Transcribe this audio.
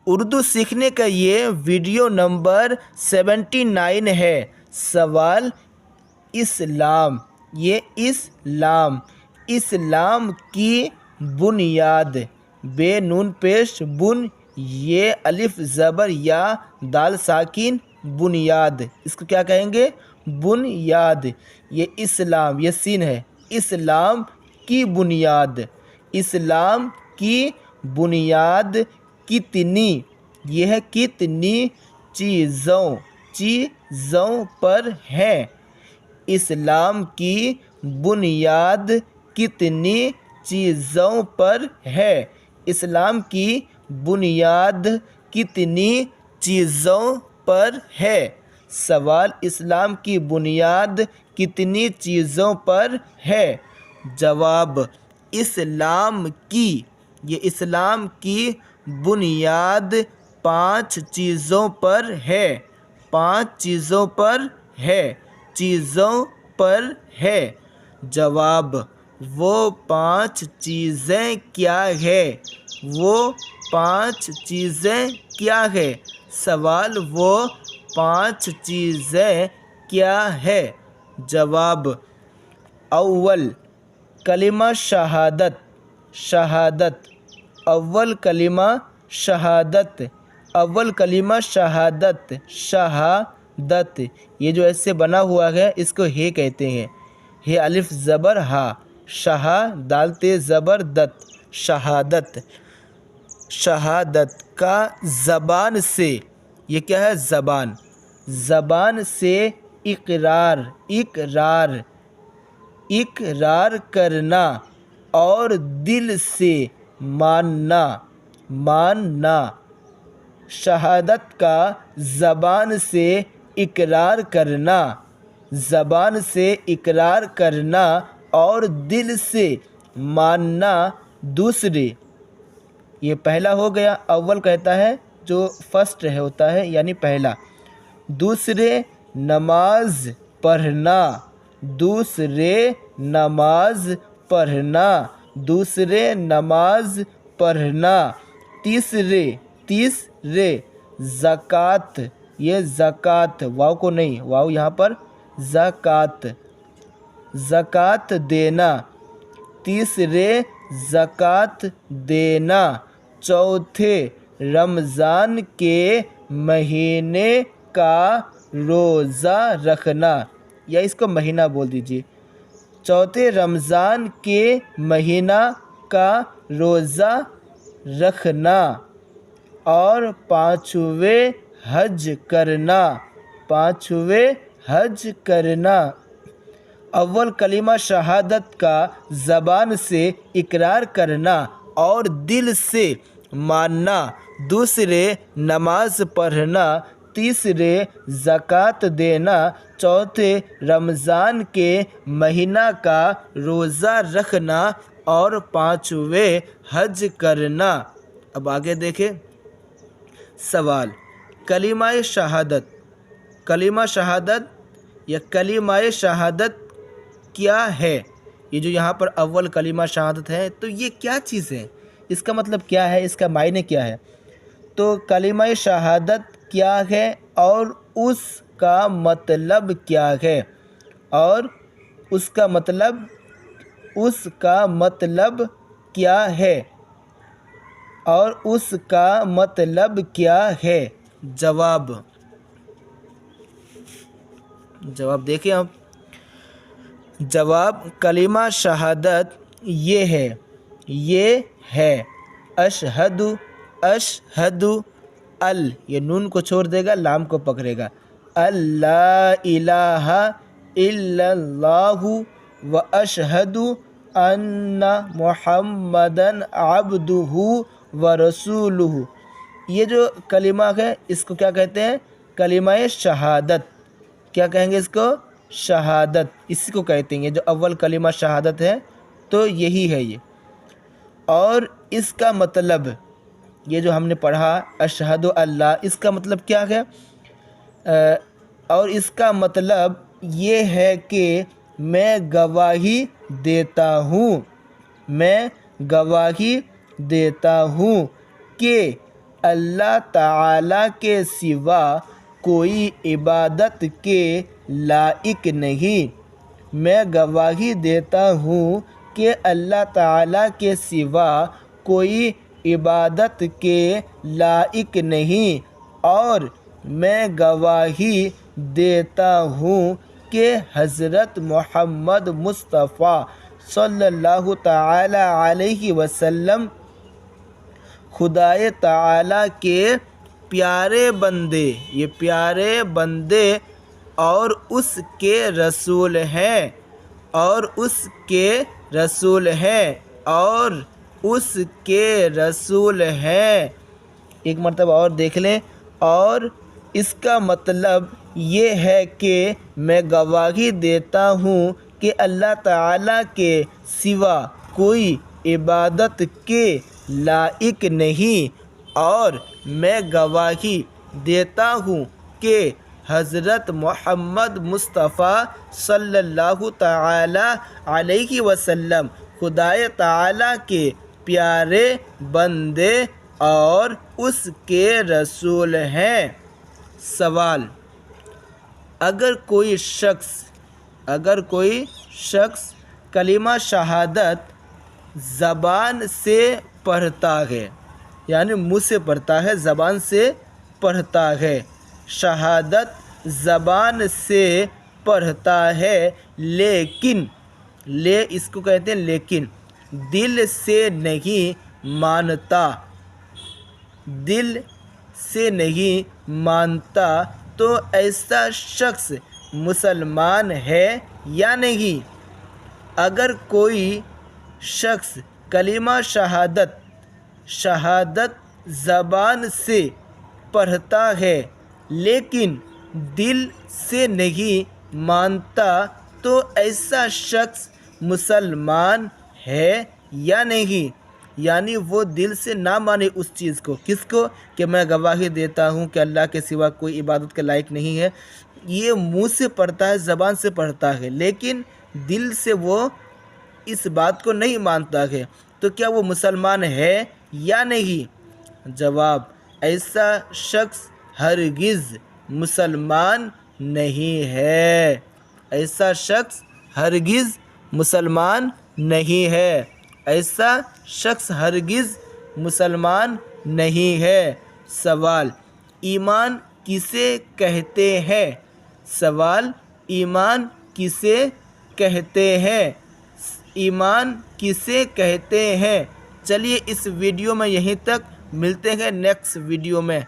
اردو سیکھنے کا یہ ویڈیو نمبر 79 ہے۔ سوال اسلام، یہ اسلام کی بنیاد، بے نون پیش بن، یہ الف زبر یا دال ساکن بنیاد، اس کو کیا کہیں گے؟ بنیاد۔ یہ اسلام، یہ سین ہے، اسلام کی بنیاد، اسلام کی بنیاد کتنی، یہ ہے کتنی چیزوں پر ہے۔ اسلام کی بنیاد کتنی چیزوں پر ہے؟ اسلام کی بنیاد کتنی چیزوں پر ہے؟ سوال اسلام کی بنیاد کتنی چیزوں پر ہے؟ جواب اسلام کی، یہ اسلام کی بنیاد 5 چیزوں پر ہے، 5 چیزوں پر ہے، چیزوں پر ہے۔ جواب وہ 5 چیزیں کیا ہے؟ وہ 5 چیزیں کیا ہے؟ سوال وہ 5 چیزیں کیا ہے؟ جواب اول کلمہ شہادت، اول کلمہ شہادت، اول کلمہ شہادت، شہادت، یہ جو ایسے بنا ہوا ہے اس کو ہے کہتے ہیں، ہے الف زبر ہا، شہا دال تے زبر دت، شہادت۔ شہادت کا زبان سے، یہ کیا ہے؟ زبان، زبان سے اقرار کرنا اور دل سے ماننا۔ شہادت کا زبان سے اقرار کرنا، زبان سے اقرار کرنا اور دل سے ماننا۔ دوسرے، یہ پہلا ہو گیا، اول کہتا ہے جو فرسٹ ہوتا ہے یعنی پہلا۔ دوسرے نماز پڑھنا، دوسرے نماز پڑھنا، دوسرے نماز پڑھنا۔ تیسرے زکوٰۃ، یہ زکوٰۃ، واو کو نہیں، واو یہاں پر زکوٰۃ، زکوٰۃ دینا، تیسرے زکوٰۃ دینا۔ چوتھے رمضان کے مہینے کا روزہ رکھنا، یا اس کو مہینہ بول دیجیے، چوتھے رمضان کے مہینہ کا روزہ رکھنا۔ اور پانچویں حج کرنا، پانچویں حج کرنا۔ اول کلمہ شہادت کا زبان سے اقرار کرنا اور دل سے ماننا، دوسرے نماز پڑھنا، تیسرے زکوٰۃ دینا، چوتھے رمضان کے مہینہ کا روزہ رکھنا اور پانچویں حج کرنا۔ اب آگے دیکھیں سوال، کلمہ شہادت، کلمہ شہادت یا کلمہ شہادت کیا ہے؟ یہ جو یہاں پر اول کلمہ شہادت ہے تو یہ کیا چیز ہے؟ اس کا مطلب کیا ہے؟ اس کا معنی کیا ہے؟ تو کلمہ شہادت کیا ہے اور اس کا مطلب کیا ہے؟ اور اس کا مطلب کیا ہے؟ اور اس کا مطلب کیا ہے؟ جواب دیکھیں آپ، جواب کلمہ شہادت یہ ہے اشہد یہ نون کو چھوڑ دے گا، لام کو پکڑے گا، لا الہ الا اللہ و اشہد ان محمدن عبدہ و رسولہ۔ یہ جو کلمہ ہے اس کو کیا کہتے ہیں؟ کلمہ شہادت۔ کیا کہیں گے اس کو؟ شہادت، اسی کو کہتے ہیں جو اول کلمہ شہادت ہے تو یہی ہے یہ۔ اور اس کا مطلب، یہ جو ہم نے پڑھا اشہد اللہ، اس کا مطلب کیا ہے؟ اور اس کا مطلب یہ ہے کہ میں گواہی دیتا ہوں، میں گواہی دیتا ہوں کہ اللہ تعالیٰ کے سوا کوئی عبادت کے لائق نہیں۔ میں گواہی دیتا ہوں کہ اللہ تعالیٰ کے سوا کوئی عبادت کے لائق نہیں، اور میں گواہی دیتا ہوں کہ حضرت محمد مصطفیٰ صلی اللہ تعالی علیہ وسلم خدائے تعالیٰ کے پیارے بندے، یہ پیارے بندے اور اس کے رسول ہیں، اور اس کے رسول ہیں، اور اس کے رسول ہیں۔ ایک مرتبہ اور دیکھ لیں، اور اس کا مطلب یہ ہے کہ میں گواہی دیتا ہوں کہ اللہ تعالیٰ کے سوا کوئی عبادت کے لائق نہیں، اور میں گواہی دیتا ہوں کہ حضرت محمد مصطفیٰ صلی اللہ تعالی علیہ وسلم خدائے تعالیٰ کے پیارے بندے اور اس کے رسول ہیں۔ سوال: اگر کوئی شخص کلمہ شہادت زبان سے پڑھتا ہے، یعنی منہ سے پڑھتا ہے، زبان سے پڑھتا ہے، شہادت زبان سے پڑھتا ہے، لیکن اس کو کہتے ہیں لیکن دل سے نہیں مانتا، دل سے نہیں مانتا، تو ایسا شخص مسلمان ہے یا نہیں؟ اگر کوئی شخص کلمہ شہادت زبان سے پڑھتا ہے لیکن دل سے نہیں مانتا، تو ایسا شخص مسلمان ہے یا نہیں؟ یعنی وہ دل سے نہ مانے اس چیز کو، کس کو؟ کہ میں گواہی دیتا ہوں کہ اللہ کے سوا کوئی عبادت کے لائق نہیں ہے، یہ منہ سے پڑھتا ہے، زبان سے پڑھتا ہے، لیکن دل سے وہ اس بات کو نہیں مانتا ہے، تو کیا وہ مسلمان ہے یا نہیں؟ جواب: ایسا شخص ہرگز مسلمان نہیں ہے، ایسا شخص ہرگز مسلمان نہیں ہے، ایسا شخص ہرگز مسلمان نہیں ہے۔ سوال: ایمان کسے کہتے ہیں؟ سوال: ایمان کسے کہتے ہیں؟ ایمان کسے کہتے ہیں؟ چلیے اس ویڈیو میں یہیں تک، ملتے ہیں نیکسٹ ویڈیو میں۔